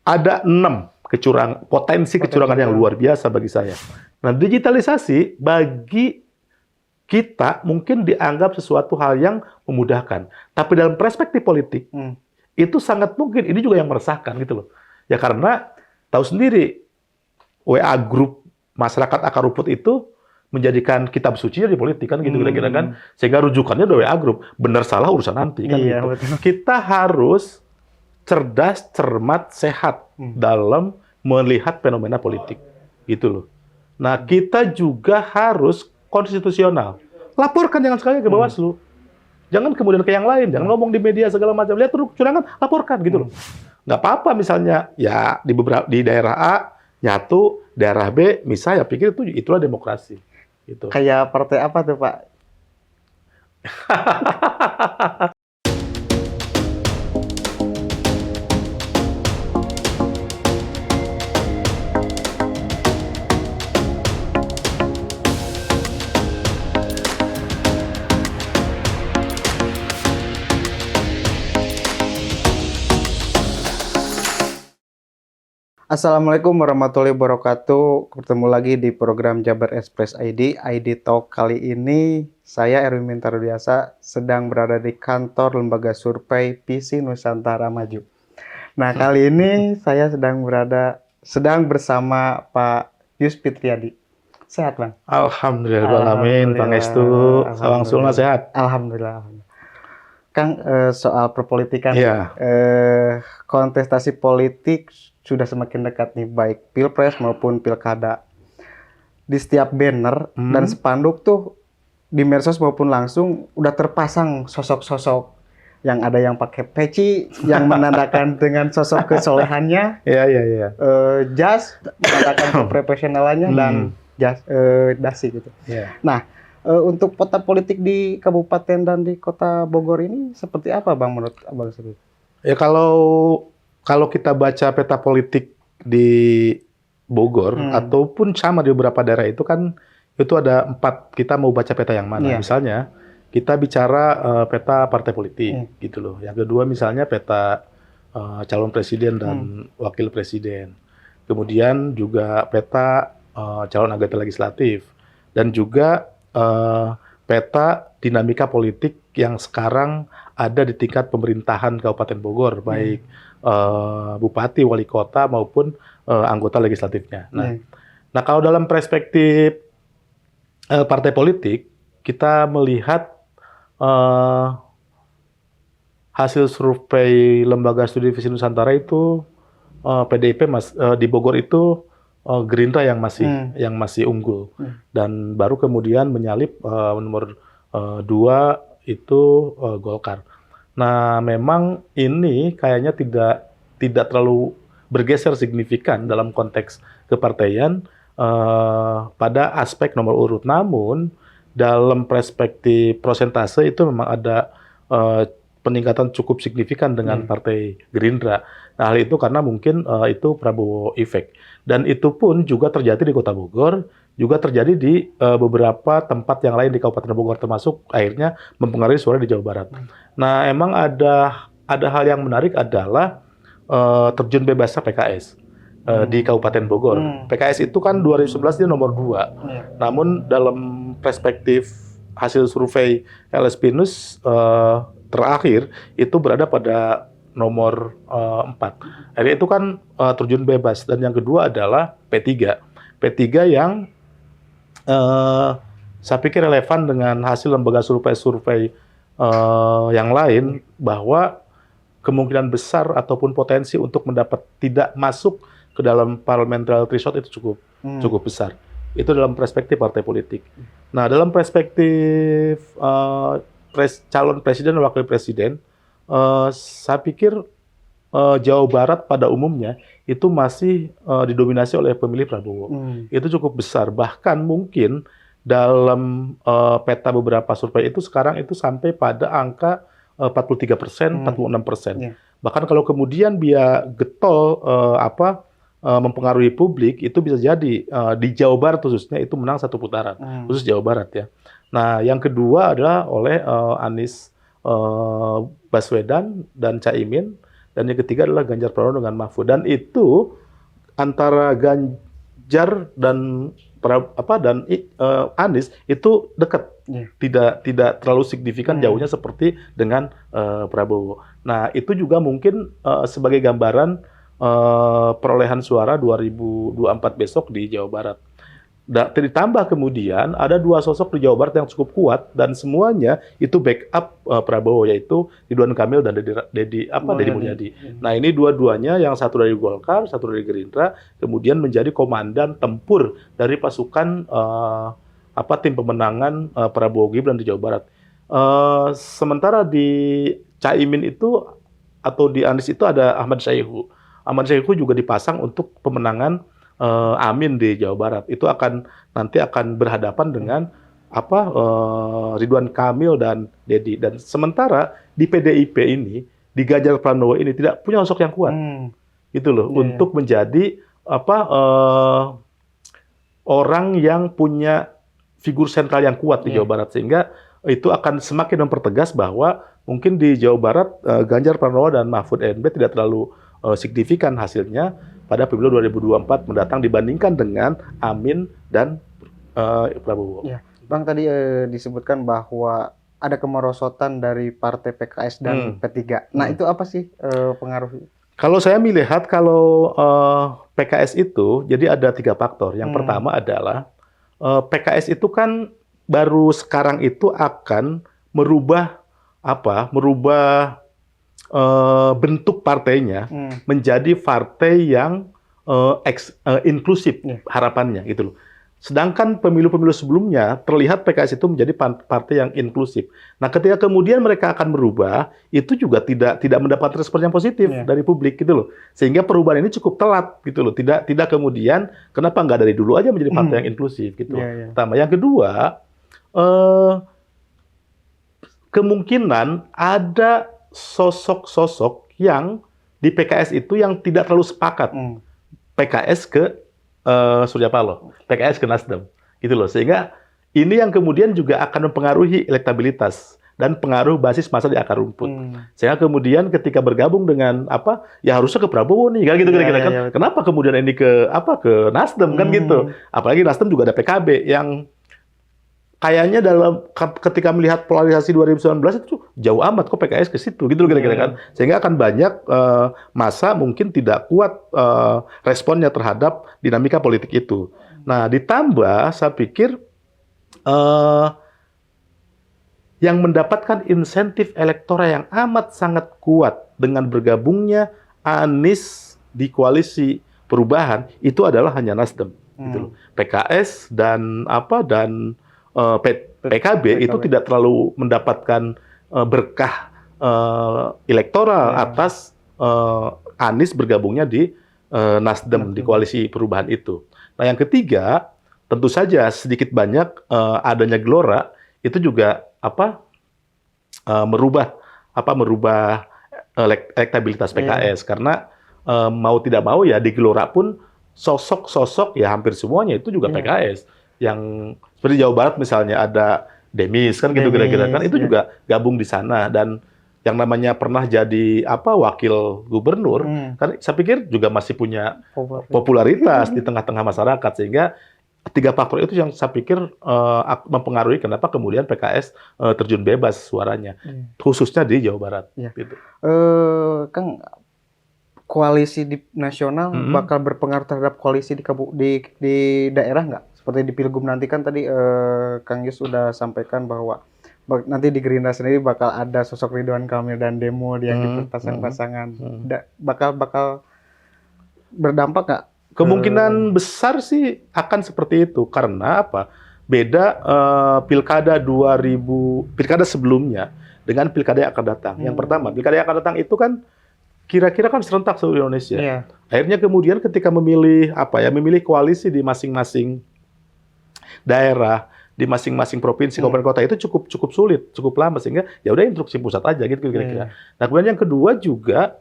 ada 6 potensi kecurangan yang luar biasa bagi saya. Nah, digitalisasi bagi kita mungkin dianggap sesuatu hal yang memudahkan. Tapi dalam perspektif politik, itu sangat mungkin ini juga yang meresahkan gitu loh. Ya karena tahu sendiri, WA grup masyarakat akar rumput itu menjadikan kitab suci di politik kan gitu kira-kira kan. Sehingga rujukannya udah WA grup. Benar salah urusan nanti kan gitu. Betul. Kita harus cerdas, cermat, sehat dalam melihat fenomena politik. Gitu loh. Nah, kita juga harus konstitusional. Laporkan jangan sekali ke Bawaslu. Jangan kemudian ke yang lain. Jangan ngomong di media segala macam. Lihat kecurangan, laporkan gitu loh. Nggak apa-apa misalnya ya di daerah A nyatu, daerah B misalnya, pikir itulah demokrasi. Gitu. Kayak partai apa tuh, Pak? Assalamualaikum warahmatullahi wabarakatuh. Ketemu lagi di program Jabar Express ID Talk. Kali ini saya Erwin Mintardiasa sedang berada di kantor Lembaga Survei Visi Nusantara Maju. Nah, kali ini saya sedang bersama Pak Yus Fitriadi. Sehat, Bang? Alhamdulillah, Bang Estu. Sawang Sulna sehat. Alhamdulillah. Kang, soal perpolitikan, kontestasi politik sudah semakin dekat nih, baik pilpres maupun pilkada. Di setiap banner dan spanduk tuh di medsos maupun langsung udah terpasang sosok-sosok yang ada yang pakai peci yang menandakan dengan sosok kesolehannya, jas menandakan keprofesionalannya dan jas dasi gitu. Nah, untuk peta politik di kabupaten dan di kota Bogor ini seperti apa, Bang, menurut Abang sendiri? Ya kalau kita baca peta politik di Bogor ataupun sama di beberapa daerah itu kan itu ada 4, kita mau baca peta yang mana. Misalnya kita bicara peta partai politik gitu loh. Yang kedua misalnya peta calon presiden dan wakil presiden. Kemudian juga peta calon anggota legislatif dan juga peta dinamika politik yang sekarang ada di tingkat pemerintahan Kabupaten Bogor, baik bupati, wali kota maupun anggota legislatifnya. Nah, kalau dalam perspektif partai politik, kita melihat hasil survei Lembaga Studi Visi Nusantara itu PDIP di Bogor itu Gerindra yang masih unggul, dan baru kemudian menyalip nomor 2 itu Golkar. Nah, memang ini kayaknya tidak terlalu bergeser signifikan dalam konteks kepartaian pada aspek nomor urut. Namun dalam perspektif prosentase itu memang ada peningkatan cukup signifikan dengan Partai Gerindra. Nah, hal itu karena mungkin itu Prabowo Effect. Dan itu pun juga terjadi di Kota Bogor, juga terjadi di beberapa tempat yang lain di Kabupaten Bogor, termasuk akhirnya mempengaruhi suara di Jawa Barat. Nah, emang ada hal yang menarik adalah terjun bebasnya PKS di Kabupaten Bogor. PKS itu kan 2011 dia nomor 2. Namun dalam perspektif hasil survei LSP News terakhir itu berada pada nomor 4. Jadi itu kan terjun bebas. Dan yang kedua adalah P3. P3 yang saya pikir relevan dengan hasil lembaga survei yang lain, bahwa kemungkinan besar ataupun potensi untuk mendapat tidak masuk ke dalam parliamentary threshold itu cukup besar. Itu dalam perspektif partai politik. Nah, dalam perspektif calon presiden dan wakil presiden, saya pikir Jawa Barat pada umumnya itu masih didominasi oleh pemilih Prabowo. Itu cukup besar. Bahkan mungkin dalam peta beberapa survei itu sekarang itu sampai pada angka 43%, 46%. Bahkan kalau kemudian dia getol mempengaruhi publik, itu bisa jadi di Jawa Barat khususnya itu menang 1 putaran, khusus Jawa Barat ya. Nah, yang kedua adalah oleh Anies Baswedan dan Caimin, dan yang ketiga adalah Ganjar Pranowo dengan Mahfud. Dan itu antara Ganjar dan Anies itu dekat, tidak terlalu signifikan jauhnya seperti dengan Prabowo. Nah itu juga mungkin sebagai gambaran perolehan suara 2024 besok di Jawa Barat. Ditambah kemudian ada dua sosok di Jawa Barat yang cukup kuat dan semuanya itu backup Prabowo, yaitu Ridwan Kamil dan Deddy Mulyadi. Nah ini dua-duanya, yang satu dari Golkar, satu dari Gerindra, kemudian menjadi komandan tempur dari pasukan tim pemenangan Prabowo Gibran di Jawa Barat. Sementara di Caimin itu atau di Anies itu ada Ahmad Syaihu. Ahmad Syaihu juga dipasang untuk pemenangan Amin di Jawa Barat. Itu nanti akan berhadapan dengan Ridwan Kamil dan Deddy. Dan sementara di PDIP ini, di Ganjar Pranowo ini tidak punya sosok yang kuat, gitu loh, untuk menjadi orang yang punya figur sentral yang kuat di Jawa Barat, sehingga itu akan semakin mempertegas bahwa mungkin di Jawa Barat Ganjar Pranowo dan Mahfud MD tidak terlalu signifikan hasilnya pada pemilu 2024 mendatang dibandingkan dengan Amin dan Prabowo. Ya, Bang tadi disebutkan bahwa ada kemerosotan dari partai PKS dan P3. Nah itu apa sih pengaruhnya? Kalau saya melihat kalau PKS itu jadi ada 3 faktor. Yang pertama adalah PKS itu kan baru sekarang itu akan merubah bentuk partainya menjadi partai yang inklusif, harapannya gitu loh. Sedangkan pemilu-pemilu sebelumnya terlihat PKS itu menjadi partai yang inklusif. Nah, ketika kemudian mereka akan merubah, itu juga tidak mendapat respon yang positif dari publik gitu loh. Sehingga perubahan ini cukup telat gitu loh. Tidak kemudian kenapa nggak dari dulu aja menjadi partai yang inklusif gitu. Pertama, yang kedua, kemungkinan ada sosok-sosok yang di PKS itu yang tidak terlalu sepakat PKS ke Surya Paloh, PKS ke Nasdem, gitu loh. Sehingga ini yang kemudian juga akan mempengaruhi elektabilitas dan pengaruh basis massa di akar rumput. Sehingga kemudian ketika bergabung dengan ya harusnya ke Prabowo nih, kan gitu kira-kira kan. Kenapa kemudian ini ke Nasdem kan gitu. Apalagi Nasdem juga ada PKB yang kayaknya ketika melihat polarisasi 2019 itu jauh amat kok PKS ke situ gitu kira-kira kan. Sehingga akan banyak massa mungkin tidak kuat responnya terhadap dinamika politik itu. Nah, ditambah saya pikir yang mendapatkan insentif elektoral yang amat sangat kuat dengan bergabungnya Anies di koalisi perubahan itu adalah hanya Nasdem gitu loh. PKS dan PKB itu tidak terlalu mendapatkan berkah elektoral atas Anies bergabungnya di Nasdem di koalisi perubahan itu. Nah, yang ketiga, tentu saja sedikit banyak adanya Gelora itu juga merubah elektabilitas PKS karena mau tidak mau ya di Gelora pun sosok-sosok ya hampir semuanya itu juga PKS. Yang seperti Jawa Barat misalnya ada Demis kan gitu kira-kira kan itu juga gabung di sana, dan yang namanya pernah jadi wakil gubernur kan saya pikir juga masih punya popularitas di tengah-tengah masyarakat, sehingga 3 faktor itu yang saya pikir mempengaruhi kenapa kemudian PKS terjun bebas suaranya khususnya di Jawa Barat. Gitu. Kang, koalisi di nasional bakal berpengaruh terhadap koalisi di daerah nggak? Seperti di Pilgub nanti kan tadi Kang Yus sudah sampaikan bahwa nanti di Gerindra sendiri bakal ada sosok Ridwan Kamil dan Demo yang dipasang-pasangan. Bakal berdampak nggak? Kemungkinan besar sih akan seperti itu karena beda pilkada sebelumnya dengan pilkada yang akan datang. Yang pertama, pilkada yang akan datang itu kan kira-kira kan serentak seluruh Indonesia. Akhirnya kemudian ketika memilih koalisi di masing-masing daerah, di masing-masing provinsi, kabupaten kota itu cukup sulit, cukup lama, sehingga ya udah instruksi pusat aja gitu kira-kira. Nah, kemudian yang kedua juga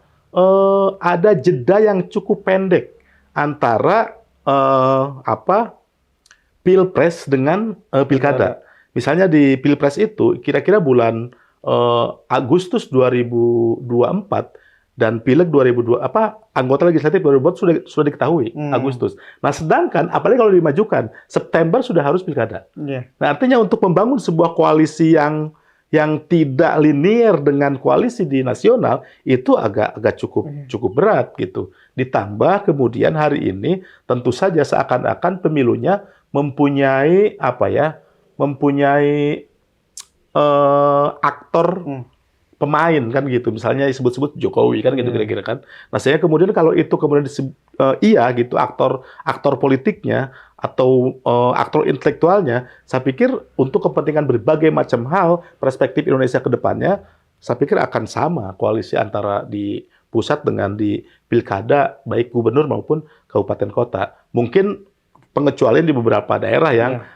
ada jeda yang cukup pendek antara Pilpres dengan pilkada. Misalnya di Pilpres itu kira-kira bulan Agustus 2024 dan pileg 2002 anggota legislatif 2024 sudah diketahui Agustus. Nah, sedangkan apalagi kalau dimajukan September sudah harus pilkada. Nah, artinya untuk membangun sebuah koalisi yang tidak linier dengan koalisi di nasional itu agak cukup berat gitu. Ditambah kemudian hari ini tentu saja seakan-akan pemilunya mempunyai aktor pemain kan gitu, misalnya disebut-sebut Jokowi kan gitu kira-kira kan. Nah, saya kemudian kalau itu kemudian iya gitu aktor politiknya atau aktor intelektualnya, saya pikir untuk kepentingan berbagai macam hal perspektif Indonesia ke depannya, saya pikir akan sama koalisi antara di pusat dengan di pilkada baik gubernur maupun kabupaten kota. Mungkin pengecualian di beberapa daerah yang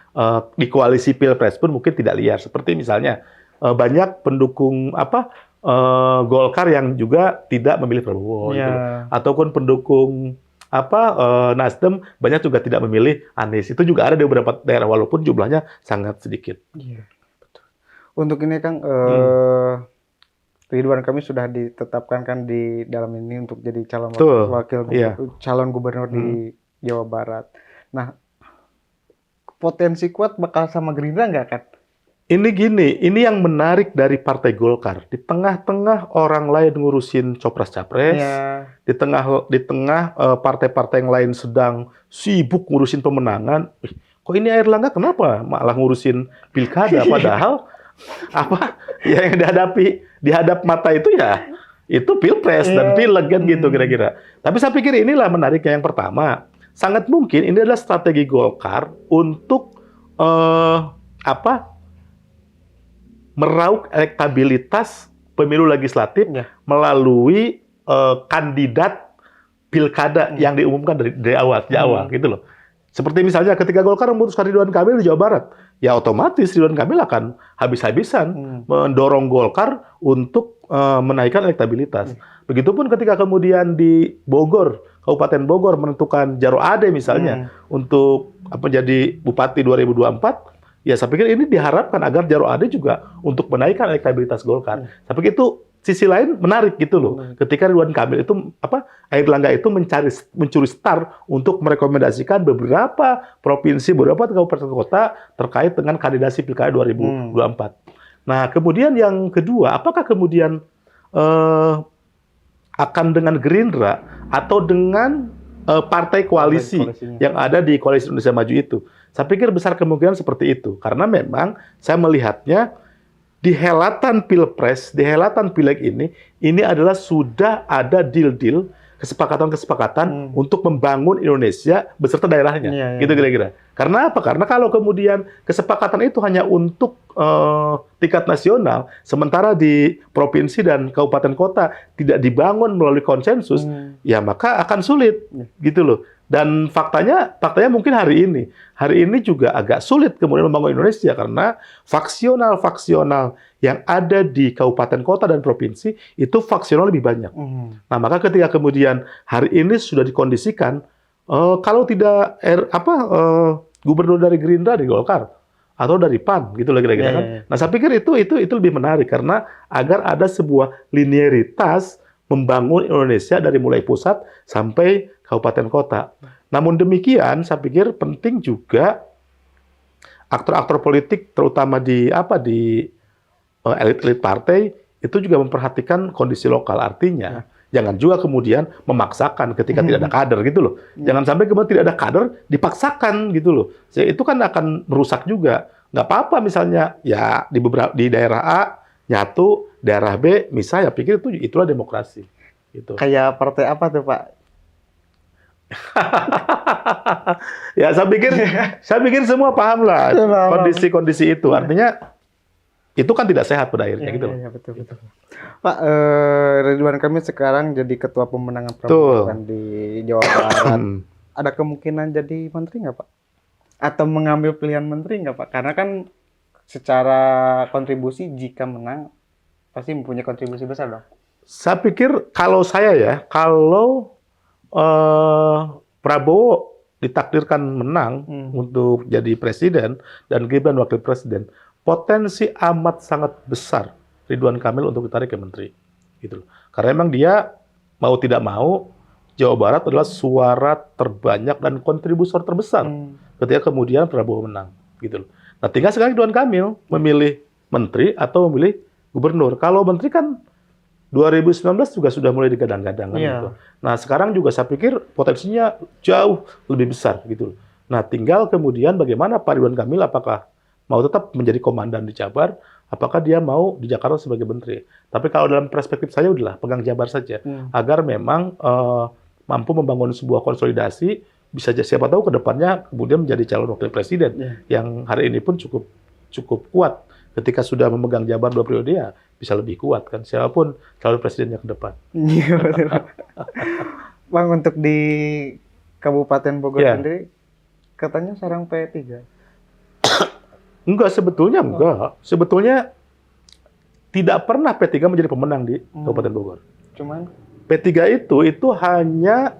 di koalisi pilpres pun mungkin tidak liar, seperti misalnya banyak pendukung Golkar yang juga tidak memilih Prabowo, gitu. Ataupun pendukung Nasdem banyak juga tidak memilih Anies. Itu juga ada di beberapa daerah walaupun jumlahnya sangat sedikit. Betul. Untuk ini Kang, Ridwan Kamil sudah ditetapkan kan di dalam ini untuk jadi calon calon gubernur di Jawa Barat. Nah, potensi kuat bakal sama Gerindra nggak kan? Ini yang menarik dari Partai Golkar. Di tengah-tengah orang lain ngurusin Copres-Capres, di tengah partai-partai yang lain sedang sibuk ngurusin pemenangan. Kok ini Airlangga kenapa malah ngurusin pilkada? Padahal yang dihadap mata itu itu pilpres dan pileg kan gitu kira-kira. Tapi saya pikir inilah menariknya. Yang pertama, sangat mungkin ini adalah strategi Golkar untuk meraup elektabilitas pemilu legislatif melalui kandidat pilkada yang diumumkan dari awal gitu loh. Seperti misalnya ketika Golkar memutuskan Ridwan Kamil di Jawa Barat, ya otomatis Ridwan Kamil akan habis-habisan mendorong Golkar untuk menaikkan elektabilitas. Begitupun ketika kemudian di Bogor, Kabupaten Bogor menentukan Jaro Ade misalnya untuk menjadi bupati 2024, ya saya pikir ini diharapkan agar Jaro Ade juga untuk menaikkan elektabilitas Golkar. Saya pikir itu sisi lain menarik gitu loh. Ketika Ridwan Kamil itu Airlangga itu mencuri star untuk merekomendasikan beberapa provinsi, beberapa kabupaten kota terkait dengan kandidasi pilkada 2024. Nah, kemudian yang kedua, apakah kemudian akan dengan Gerindra atau dengan partai koalisi yang ada di Koalisi Indonesia Maju itu? Saya pikir besar kemungkinan seperti itu. Karena memang saya melihatnya di helatan pilpres, di helatan pileg ini adalah sudah ada deal-deal, kesepakatan-kesepakatan untuk membangun Indonesia beserta daerahnya. Gitu kira-kira. Karena apa? Karena kalau kemudian kesepakatan itu hanya untuk tingkat nasional, sementara di provinsi dan kabupaten kota tidak dibangun melalui konsensus, ya maka akan sulit. Gitu loh. Dan faktanya mungkin hari ini juga agak sulit kemudian membangun Indonesia karena faksional yang ada di kabupaten kota dan provinsi itu faksional lebih banyak. Nah, maka ketika kemudian hari ini sudah dikondisikan kalau tidak gubernur dari Gerindra di Golkar atau dari PAN gitu lah kira-kira kan. Nah, saya pikir itu lebih menarik karena agar ada sebuah linearitas membangun Indonesia dari mulai pusat sampai kabupaten kota. Namun demikian, saya pikir penting juga aktor-aktor politik, terutama di elit-elit partai, itu juga memperhatikan kondisi lokal. Artinya, jangan juga kemudian memaksakan ketika tidak ada kader gitu loh. Jangan sampai kemudian tidak ada kader dipaksakan gitu loh. Itu kan akan merusak juga. Nggak apa-apa misalnya ya di daerah A nyatu, daerah B misalnya, pikir itulah demokrasi. Gitu. Kayak partai apa tuh Pak? Ya saya pikir semua paham lah kondisi itu. Artinya itu kan tidak sehat pada akhirnya gitu. Ya, betul. Pak, Ridwan Kamil sekarang jadi ketua pemenangan Prabowo kan di Jawa Barat. Ada kemungkinan jadi menteri nggak Pak? Atau mengambil pilihan menteri nggak Pak? Karena kan secara kontribusi jika menang pasti mempunyai kontribusi besar dong. Saya pikir kalau Prabowo ditakdirkan menang untuk jadi presiden dan Gibran wakil presiden, potensi amat sangat besar Ridwan Kamil untuk ditarik ke menteri. Gitu loh. Karena memang dia mau tidak mau Jawa Barat adalah suara terbanyak dan kontributor terbesar ketika kemudian Prabowo menang, gitu loh. Nah, tinggal sekarang Ridwan Kamil memilih menteri atau memilih gubernur. Kalau menteri kan 2019 juga sudah mulai digadang-gadang kan gitu. Nah, sekarang juga saya pikir potensinya jauh lebih besar gitu loh. Nah, tinggal kemudian bagaimana Pak Ridwan Kamil apakah mau tetap menjadi komandan di Jabar, apakah dia mau di Jakarta sebagai menteri. Tapi kalau dalam perspektif saya udahlah pegang Jabar saja agar memang mampu membangun sebuah konsolidasi, bisa siapa tahu ke depannya kemudian menjadi calon wakil presiden yang hari ini pun cukup kuat. Ketika sudah memegang Jabar 2 periode ya bisa lebih kuat kan siapapun calon presidennya ke depan. Iya betul. Bang, untuk di Kabupaten Bogor sendiri katanya sarang P3. Enggak, sebetulnya enggak. Sebetulnya tidak pernah P3 menjadi pemenang di Kabupaten Bogor. Cuman P3 itu hanya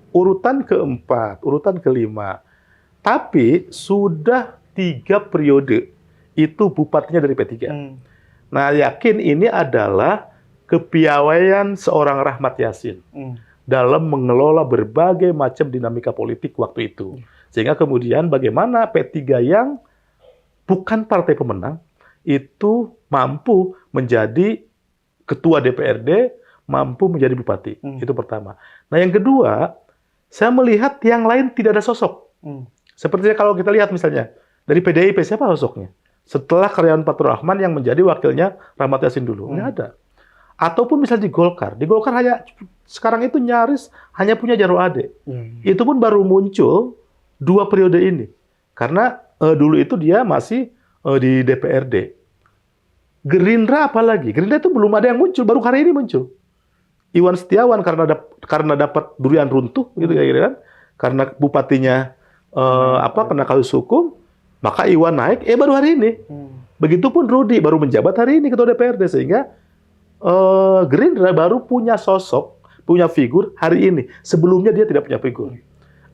urutan keempat, urutan kelima. Tapi sudah 3 periode itu bupatinya dari P3. Nah, yakin ini adalah kepiawaian seorang Rahmat Yassin dalam mengelola berbagai macam dinamika politik waktu itu. Sehingga kemudian bagaimana P3 yang bukan partai pemenang itu mampu menjadi ketua DPRD, mampu menjadi bupati. Itu pertama. Nah, yang kedua, saya melihat yang lain tidak ada sosok. Sepertinya kalau kita lihat misalnya, dari PDIP siapa sosoknya? Setelah karyawan Fathur Rahman yang menjadi wakilnya Rahmat Yassin dulu. Nggak ada. Ataupun misalnya di Golkar hanya sekarang itu nyaris hanya punya Jarod Ade. Itu pun baru muncul 2 periode ini. Karena dulu itu dia masih di DPRD. Gerindra apalagi? Gerindra itu belum ada yang muncul, baru hari ini muncul. Iwan Setiawan karena dapat durian runtuh gitu kira-kira kan. Karena bupatinya kena kasus hukum, maka Iwan naik baru hari ini. Begitupun Rudi baru menjabat hari ini ketua DPRD sehingga Gerindra baru punya sosok, punya figur hari ini. Sebelumnya dia tidak punya figur.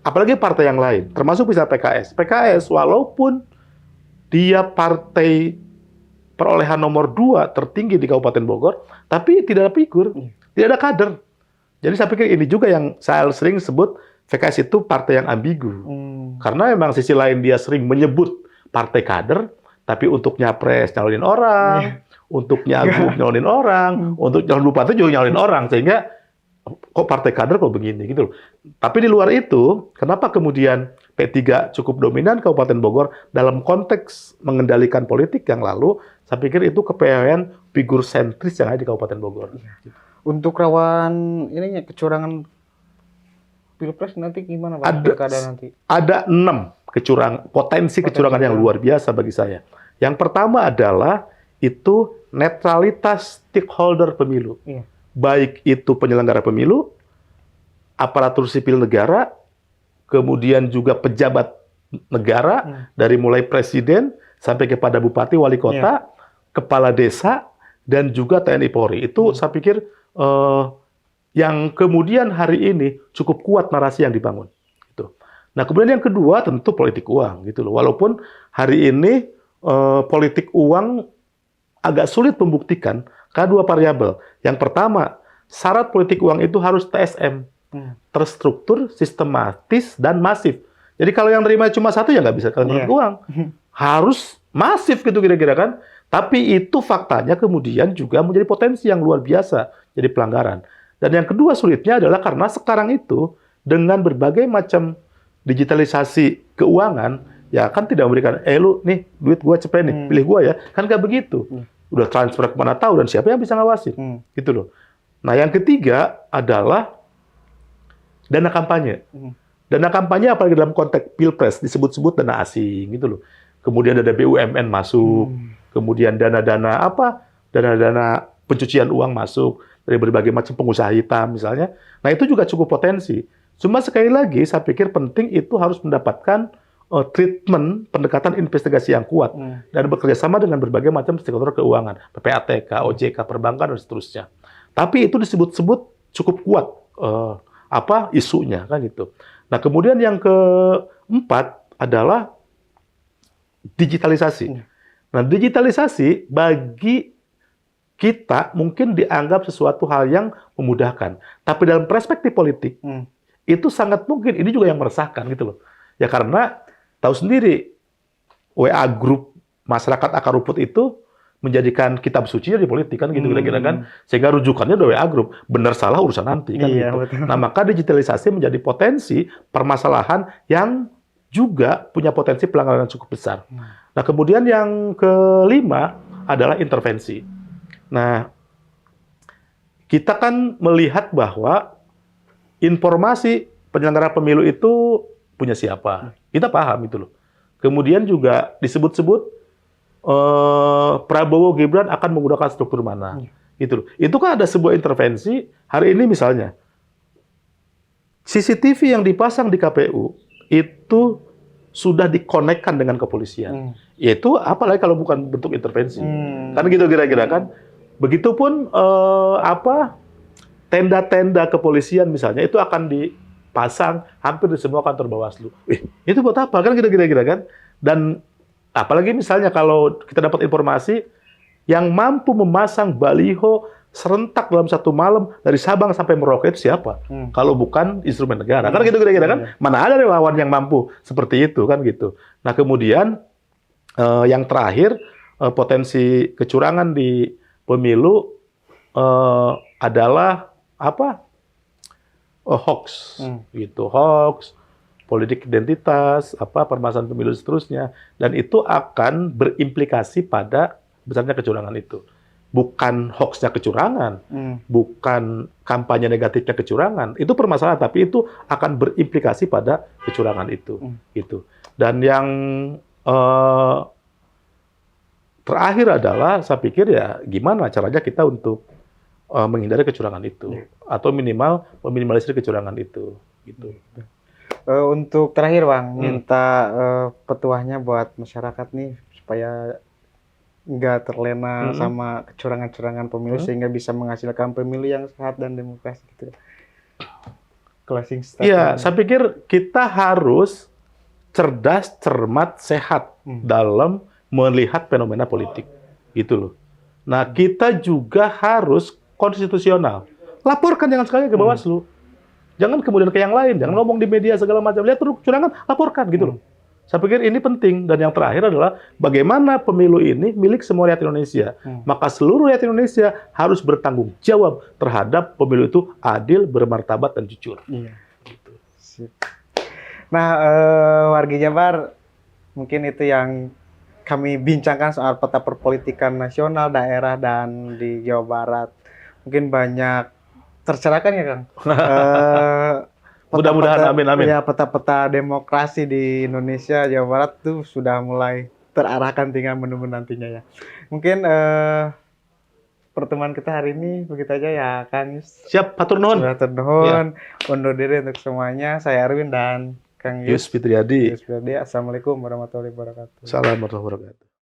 Apalagi partai yang lain, termasuk bisa PKS. PKS walaupun dia partai perolehan nomor 2 tertinggi di Kabupaten Bogor, tapi tidak ada figur, tidak ada kader. Jadi saya pikir ini juga yang saya sering sebut PKS itu partai yang ambigu. Karena memang sisi lain dia sering menyebut partai kader, tapi untuk nyapres nyalonin orang, untuk nyagub nyalonin orang, untuk calon bupati juga nyalonin orang, sehingga kok partai kader kok begini gitu loh. Tapi di luar itu, kenapa kemudian P3 cukup dominan Kabupaten Bogor dalam konteks mengendalikan politik yang lalu, saya pikir itu kepiawaian figur sentris yang ada di Kabupaten Bogor. Untuk rawan ininya kecurangan Pilpres nanti gimana Pak? Ada 6 potensi kecurangan yang luar biasa bagi saya. Yang pertama adalah itu netralitas stakeholder pemilu. Baik itu penyelenggara pemilu, aparatur sipil negara, kemudian juga pejabat negara, dari mulai presiden sampai kepada bupati, wali kota, kepala desa, dan juga TNI Polri. Itu saya pikir yang kemudian hari ini cukup kuat narasi yang dibangun. Gitu. Nah, kemudian yang kedua tentu politik uang. Gitu loh. Walaupun hari ini politik uang agak sulit membuktikan karena 2 variabel. Yang pertama, syarat politik uang itu harus TSM, terstruktur, sistematis, dan masif. Jadi kalau yang terima cuma 1 ya nggak bisa politik uang. Harus masif gitu kira-kira kan. Tapi itu faktanya kemudian juga menjadi potensi yang luar biasa jadi pelanggaran. Dan yang kedua sulitnya adalah karena sekarang itu dengan berbagai macam digitalisasi keuangan, ya kan tidak memberikan, lu nih duit gua cepet nih, pilih gua ya. Kan nggak begitu. Udah transfer kemana tahu dan siapa yang bisa ngawasin. Gitu loh. Nah, yang ketiga adalah dana kampanye. Dana kampanye apalagi dalam konteks Pilpres disebut-sebut dana asing gitu loh. Kemudian ada BUMN masuk, kemudian dana-dana dana-dana pencucian uang masuk dari berbagai macam pengusaha hitam misalnya. Nah, itu juga cukup potensi. Cuma sekali lagi saya pikir penting itu harus mendapatkan treatment pendekatan investigasi yang kuat dan bekerja sama dengan berbagai macam stakeholder keuangan, PPATK, OJK, perbankan dan seterusnya. Tapi itu disebut-sebut cukup kuat isunya kan gitu. Nah, kemudian yang keempat adalah digitalisasi. Nah, digitalisasi bagi kita mungkin dianggap sesuatu hal yang memudahkan. Tapi dalam perspektif politik, itu sangat mungkin ini juga yang meresahkan gitu loh. Ya karena tahu sendiri, WA grup masyarakat akar rumput itu menjadikan kitab suci di politik kan gitu kira-kira kan, sehingga rujukannya udah WA grup, benar salah urusan nanti kan Iya, gitu. betul. Nah maka digitalisasi menjadi potensi permasalahan yang juga punya potensi pelanggaran yang cukup besar. Nah kemudian yang kelima adalah intervensi. Nah kita kan melihat bahwa informasi penyelenggara pemilu itu punya siapa, kita paham itu loh. Kemudian juga disebut-sebut Prabowo Gibran akan menggunakan struktur mana, gitu loh. Itu kan ada sebuah intervensi. Hari ini misalnya CCTV yang dipasang di KPU itu sudah dikonekkan dengan kepolisian. Yaitu apalagi kalau bukan bentuk intervensi. Kan gitu kira-kira kan. Begitupun tenda-tenda kepolisian misalnya itu akan dipasang hampir di semua kantor Bawaslu. Itu buat apa? Kan kira-kira kan. Dan apalagi misalnya kalau kita dapat informasi yang mampu memasang baliho serentak dalam satu malam dari Sabang sampai Merauke itu siapa? Kalau bukan instrumen negara. Kan gitu kira-kira kan? Mana ada relawan yang mampu seperti itu kan gitu. Nah kemudian yang terakhir potensi kecurangan di pemilu adalah hoax gitu, hoax, politik identitas, permasalahan pemilu seterusnya, dan itu akan berimplikasi pada besarnya kecurangan itu. Bukan hoaxnya kecurangan, bukan kampanye negatifnya kecurangan, itu permasalahan, tapi itu akan berimplikasi pada kecurangan itu, gitu. Dan yang terakhir adalah, saya pikir ya gimana caranya kita untuk menghindari kecurangan itu, atau minimal meminimalisir kecurangan itu, gitu. Untuk terakhir Bang, minta petuahnya buat masyarakat nih supaya nggak terlena sama kecurangan-kecurangan pemilu sehingga bisa menghasilkan pemilu yang sehat dan demokrasi gitu. Closing statement. Iya, saya pikir kita harus cerdas, cermat, sehat dalam melihat fenomena politik, gitu loh. Nah, kita juga harus konstitusional. Laporkan jangan sekali ke Bawaslu. Jangan kemudian ke yang lain, jangan ngomong di media segala macam. Lihat terus kecurangan, laporkan gitu loh. Saya pikir ini penting. Dan yang terakhir adalah bagaimana pemilu ini milik semua rakyat Indonesia. Maka seluruh rakyat Indonesia harus bertanggung jawab terhadap pemilu itu adil, bermartabat, dan jujur. Iya. Gitu. Sip. Nah, warga Jabar, mungkin itu yang kami bincangkan soal peta perpolitikan nasional, daerah, dan di Jawa Barat. Mungkin banyak tercerahkan ya, Kang? Mudah-mudahan, amin. Ya, peta-peta demokrasi di Indonesia, Jawa Barat tuh sudah mulai terarahkan, tinggal menunggu nantinya ya. Mungkin pertemuan kita hari ini begitu aja ya, Kang Yus. Siap, hatur nuhun. Hatur nuhun. Undur diri untuk semuanya. Saya Erwin dan Kang Yus Fitriadi. Assalamualaikum warahmatullahi wabarakatuh. Assalamualaikum warahmatullahi wabarakatuh.